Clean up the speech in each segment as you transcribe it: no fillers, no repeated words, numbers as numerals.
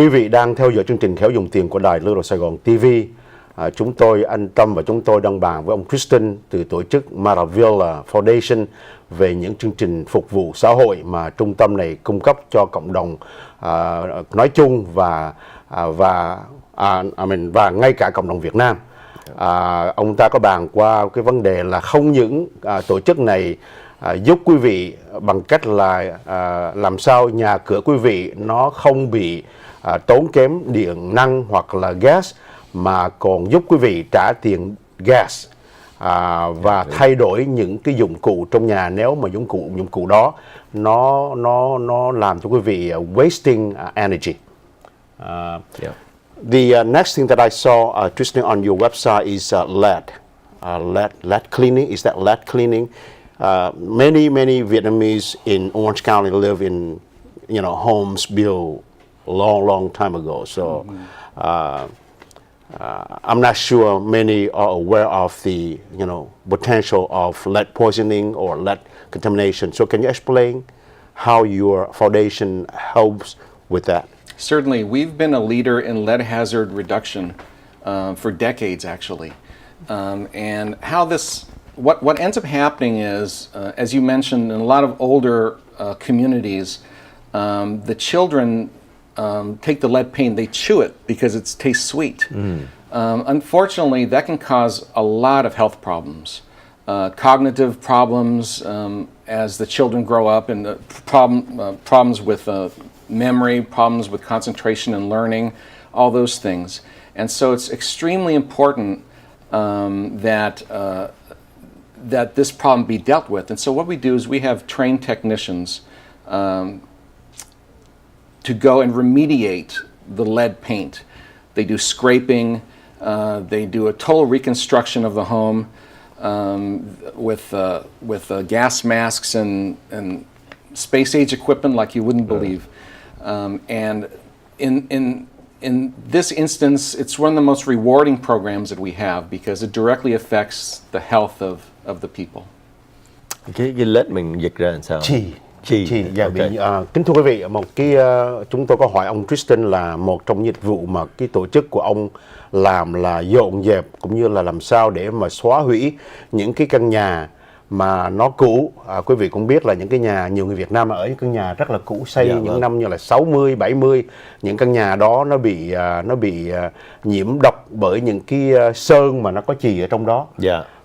Quý vị đang theo dõi chương trình Khéo Dùng Tiền của Đài Little Sài Gòn TV. Chúng tôi, anh Tâm và chúng tôi đang bàn với ông Tristan từ tổ chức Maravilla Foundation về những chương trình phục vụ xã hội mà trung tâm này cung cấp cho cộng đồng nói chung và ngay cả cộng đồng Việt Nam. Ông ta có bàn qua cái vấn đề là không những tổ chức này giúp quý vị bằng cách là làm sao nhà cửa quý vị nó không bị tốn kém điện năng hoặc là gas, mà còn giúp quý vị trả tiền gas và thay đổi những cái dụng cụ trong nhà nếu mà dụng cụ đó nó làm cho quý vị wasting energy. The next thing that I saw, Tristan, on your website is LED cleaning. Is that LED cleaning? Many Vietnamese in Orange County live in, homes built long time ago. So I'm not sure many are aware of the, potential of lead poisoning or lead contamination. So can you explain how your foundation helps with that? Certainly. We've been a leader in lead hazard reduction for decades, actually. And how what ends up happening is, as you mentioned, in a lot of older communities, the children take the lead paint, they chew it because it tastes sweet. Unfortunately, that can cause a lot of health problems, cognitive problems as the children grow up, and problems with memory, problems with concentration and learning, all those things. And so it's extremely important that this problem be dealt with. And so what we do is we have trained technicians to go and remediate the lead paint. They do scraping, they do a total reconstruction of the home with gas masks and space-age equipment like you wouldn't believe. And in this instance, it's one of the most rewarding programs that we have because it directly affects the health of the people. Cái LED mình dịch ra làm sao? Dạ, kính thưa quý vị, chúng tôi có hỏi ông Tristan là một trong những dịch vụ mà cái tổ chức của ông làm là dọn dẹp cũng như là làm sao để mà xóa hủy những cái căn nhà mà nó cũ. Quý vị cũng biết là những cái nhà, nhiều người Việt Nam ở những căn nhà rất là cũ, xây những năm như là 60, 70, những căn nhà đó nó bị nhiễm độc bởi những cái sơn mà nó có chì ở trong đó.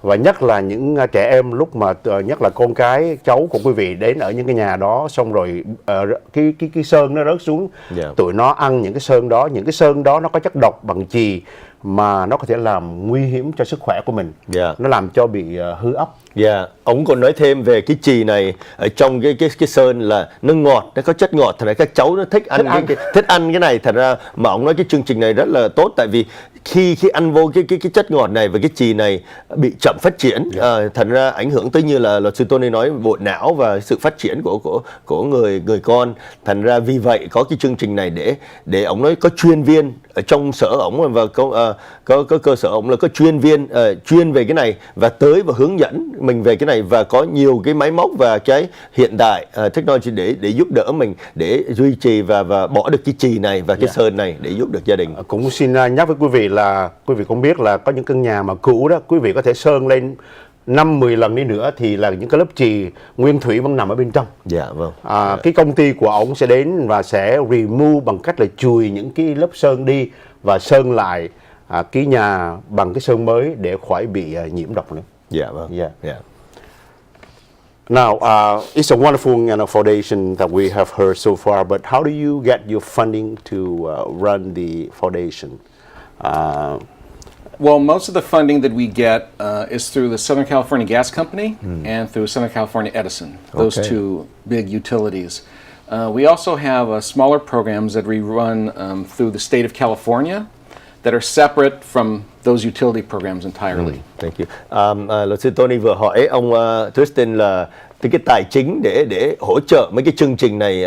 Và nhất là những trẻ em, lúc mà nhất là con cái cháu của quý vị đến ở những cái nhà đó, xong rồi cái sơn nó rớt xuống, tụi nó ăn những cái sơn đó nó có chất độc bằng chì mà nó có thể làm nguy hiểm cho sức khỏe của mình. Nó làm cho bị hư ốc. Ông còn nói thêm về cái chì này ở trong cái sơn là nó ngọt, nó có chất ngọt, thật ra các cháu nó thích ăn cái này. Thật ra mà ông nói cái chương trình này rất là tốt, tại vì khi ăn vô cái chất ngọt này và cái chì này bị chậm phát triển, thật ra ảnh hưởng tới, như là luật sư Tony nói, bộ não và sự phát triển của người con. Thành ra vì vậy có cái chương trình này để ông nói có chuyên viên ở trong sở ổng và có cơ sở ổng là có chuyên viên chuyên về cái này và tới và hướng dẫn mình về cái này, và có nhiều cái máy móc và cái hiện đại technology để giúp đỡ mình để duy trì và bỏ được cái chì này và cái sơn này để giúp được gia đình. Cũng xin nhắc với quý vị là quý vị cũng biết là có những căn nhà mà cũ đó, quý vị có thể sơn lên 5-10 lần đi nữa thì là những cái lớp chì nguyên thủy vẫn nằm ở bên trong. Cái công ty của ông sẽ đến và sẽ remove bằng cách là chùi những cái lớp sơn đi và sơn lại cái nhà bằng cái sơn mới để khỏi bị nhiễm độc nữa. Now, it's a wonderful foundation that we have heard so far, but how do you get your funding to run the foundation? Well, most of the funding that we get is through the Southern California Gas Company and through Southern California Edison, those two big utilities. We also have smaller programs that we run through the state of California that are separate from those utility programs entirely. Thank you. Luật sư Tony vừa hỏi ông Tristan là cái tài chính để hỗ trợ mấy cái chương trình này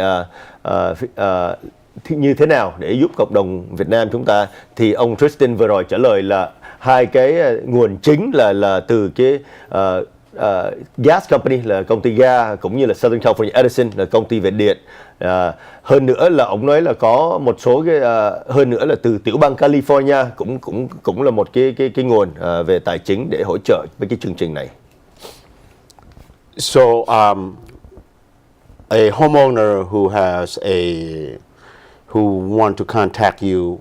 như thế nào để giúp cộng đồng Việt Nam chúng ta, thì ông Tristan vừa rồi trả lời là hai cái nguồn chính là từ cái Gas Company là công ty ga, cũng như là Southern California Edison là công ty về điện. Hơn nữa là ông nói là có một số cái hơn nữa là từ tiểu bang California cũng là một cái nguồn về tài chính để hỗ trợ với cái chương trình này. So, a homeowner who want to contact you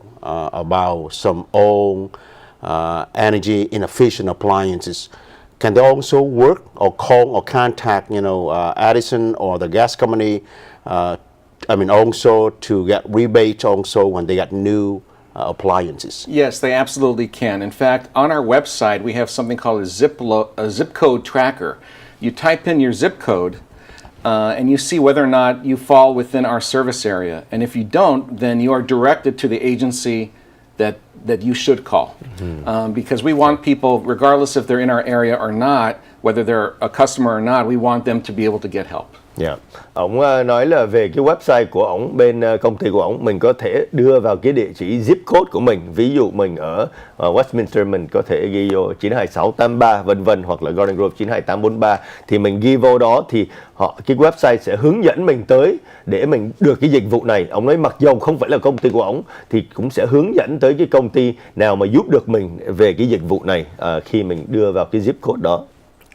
about some old energy inefficient appliances, can they also work or call or contact, Edison or the gas company? Also to get rebate also when they get new appliances. Yes, they absolutely can. In fact, on our website, we have something called a zip code tracker. You type in your zip code, and you see whether or not you fall within our service area. And if you don't, then you are directed to the agency that you should call. Because we want people, regardless if they're in our area or not, whether they're a customer or not, we want them to be able to get help. Yeah. Ông nói là về cái website của ông, bên công ty của ông, mình có thể đưa vào cái địa chỉ zip code của mình. Ví dụ mình ở Westminster, mình có thể ghi vô 92683 vân vân, hoặc là Garden Grove 92843, thì mình ghi vô đó thì cái website sẽ hướng dẫn mình tới để mình được cái dịch vụ này. Ông nói mặc dù không phải là công ty của ông thì cũng sẽ hướng dẫn tới cái công ty nào mà giúp được mình về cái dịch vụ này khi mình đưa vào cái zip code đó.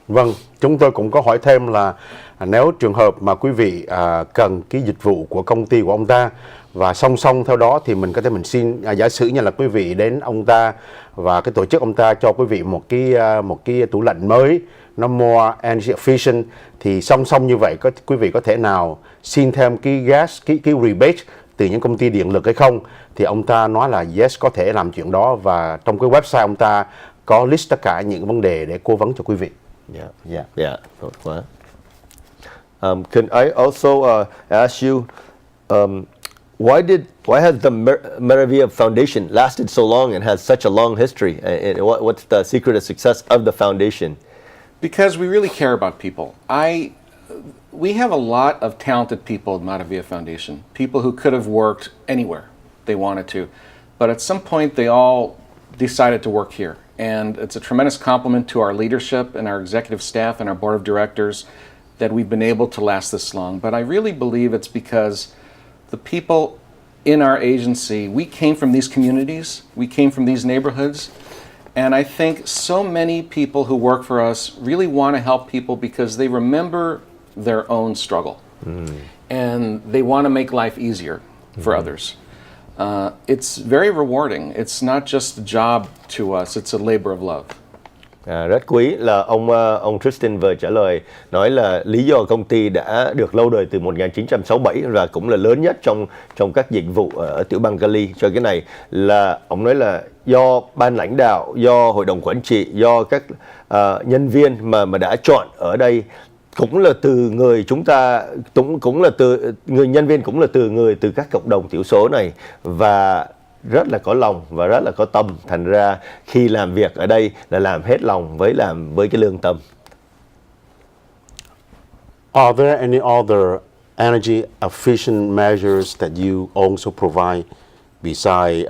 Vâng, chúng tôi cũng có hỏi thêm là nếu trường hợp mà quý vị cần cái dịch vụ của công ty của ông ta, và song song theo đó thì mình có thể xin giả sử như là quý vị đến ông ta và cái tổ chức ông ta cho quý vị một cái tủ lạnh mới, nó more energy efficient, thì song song như vậy quý vị có thể nào xin thêm cái gas, cái rebate từ những công ty điện lực hay không? Thì ông ta nói là yes, có thể làm chuyện đó, và trong cái website ông ta có list tất cả những vấn đề để cố vấn cho quý vị. Yeah. Tốt quá. Can I also ask you, why has the Maravilla Foundation lasted so long and has such a long history? And what's the secret of success of the foundation? Because we really care about people. We have a lot of talented people at Maravilla Foundation, people who could have worked anywhere they wanted to, but at some point they all decided to work here. And it's a tremendous compliment to our leadership and our executive staff and our board of directors that we've been able to last this long. But I really believe it's because the people in our agency, we came from these communities, we came from these neighborhoods, and I think so many people who work for us really want to help people because they remember their own struggle. And they want to make life easier for others. It's very rewarding. It's not just a job to us, it's a labor of love. Rất quý là ông Tristan vừa trả lời, nói là lý do công ty đã được lâu đời từ 1967 và cũng là lớn nhất trong các dịch vụ ở tiểu bang Cali cho cái này, là ông nói là do ban lãnh đạo, do hội đồng quản trị, do các nhân viên mà đã chọn ở đây, cũng là từ người chúng ta, cũng là từ người nhân viên, cũng là từ các cộng đồng thiểu số này, và rất là có lòng và rất là có tâm. Thành ra khi làm việc ở đây là làm hết lòng với cái lương tâm. Are there any other energy efficient measures that you also provide besides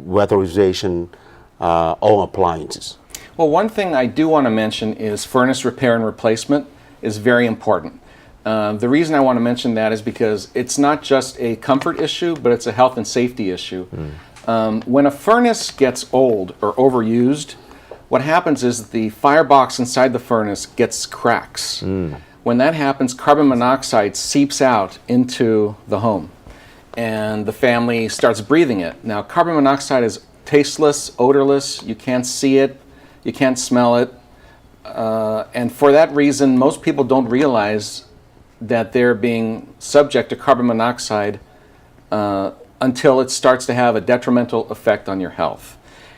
weatherization on appliances? Well, one thing I do want to mention is furnace repair and replacement is very important. The reason I want to mention that is because it's not just a comfort issue, but it's a health and safety issue. When a furnace gets old or overused, what happens is the firebox inside the furnace gets cracks. When that happens, carbon monoxide seeps out into the home, and the family starts breathing it. Now, carbon monoxide is tasteless, odorless, you can't see it, you can't smell it, and for that reason, most people don't realize that they're being subject to carbon monoxide until it starts to have a detrimental effect on your health.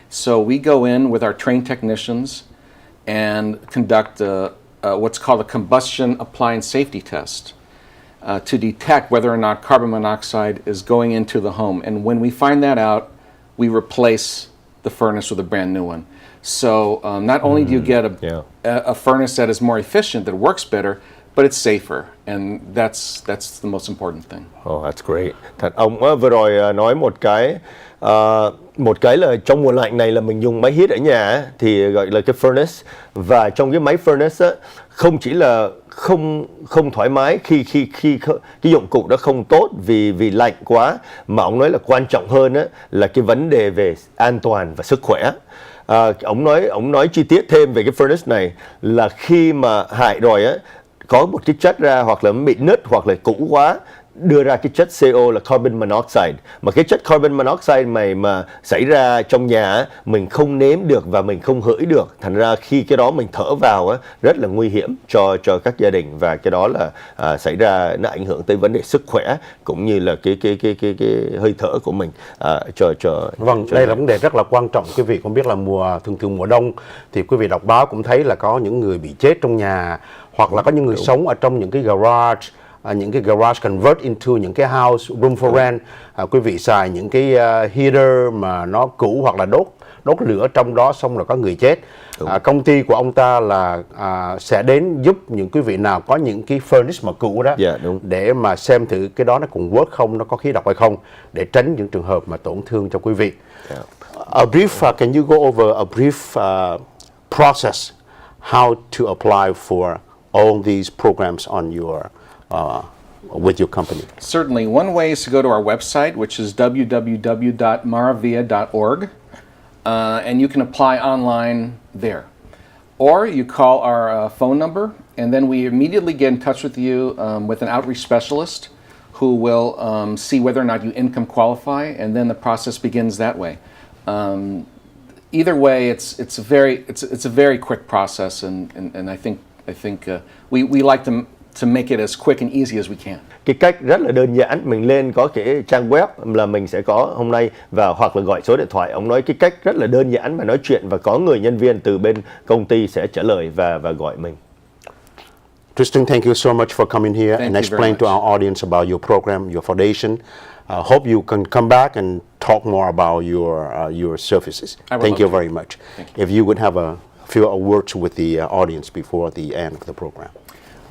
So we go in with our trained technicians and conduct what's called a combustion appliance safety test to detect whether or not carbon monoxide is going into the home. And when we find that out, we replace the furnace with a brand new one. So not only do you get a furnace that is more efficient, that works better, but it's safer, and that's the most important thing. Oh, that's great. Thật, ông vừa rồi nói một cái là trong mùa lạnh này là mình dùng máy heat ở nhà á, thì gọi là cái furnace, và trong cái máy furnace á, không chỉ là không thoải mái khi cái dụng cụ đó không tốt vì lạnh quá, mà ông nói là quan trọng hơn á, là cái vấn đề về an toàn và sức khỏe. Ông nói chi tiết thêm về cái furnace này là khi mà hại rồi á, có một cái chất ra hoặc là bị nứt hoặc là cũ quá, đưa ra cái chất CO là carbon monoxide, mà cái chất carbon monoxide này mà xảy ra trong nhà á, mình không nếm được và mình không hửi được, thành ra khi cái đó mình thở vào á, rất là nguy hiểm cho các gia đình, và cái đó là xảy ra, nó ảnh hưởng tới vấn đề sức khỏe cũng như là cái hơi thở của mình. Vâng, đây là vấn đề rất là quan trọng. Quý vị không biết là thường mùa đông thì quý vị đọc báo cũng thấy là có những người bị chết trong nhà, hoặc là có những người sống ở trong những cái garage convert into những cái house room for rent. Quý vị xài những cái heater mà nó cũ hoặc là đốt lửa trong đó, xong rồi có người chết. Công ty của ông ta là sẽ đến giúp những quý vị nào có những cái furnace mà cũ đó, để mà xem thử cái đó nó còn work không, nó có khí độc hay không, để tránh những trường hợp mà tổn thương cho quý vị. A brief, can you go over a brief process how to apply for all these programs on your with your company? Certainly. One way is to go to our website, which is www.maravilla.org, and you can apply online there. Or you call our phone number, and then we immediately get in touch with you with an outreach specialist who will see whether or not you income qualify, and then the process begins that way. Either way, it's a very quick process, and I think we like to make it as quick and easy as we can. Cái cách rất là đơn giản, mình lên có cái trang web là mình sẽ có hôm nay, và hoặc là gọi số điện thoại. Ông nói cái cách rất là đơn giản, và nói chuyện và có người nhân viên từ bên công ty sẽ trả lời và gọi mình. Tristan, thank you so much for coming here and you explain to our audience about your program, your foundation. Hope you can come back and talk more about your services. Thank you very much. If you would have a few words with the audience before the end of the program.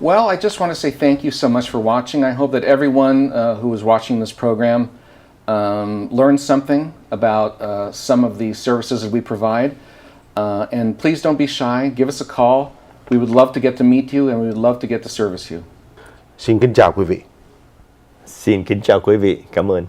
Well, I just want to say thank you so much for watching. I hope that everyone who is watching this program learned something about some of the services that we provide. And please don't be shy. Give us a call. We would love to get to meet you, and we would love to get to service you. Xin kính chào quý vị. Xin kính chào quý vị. Cảm ơn.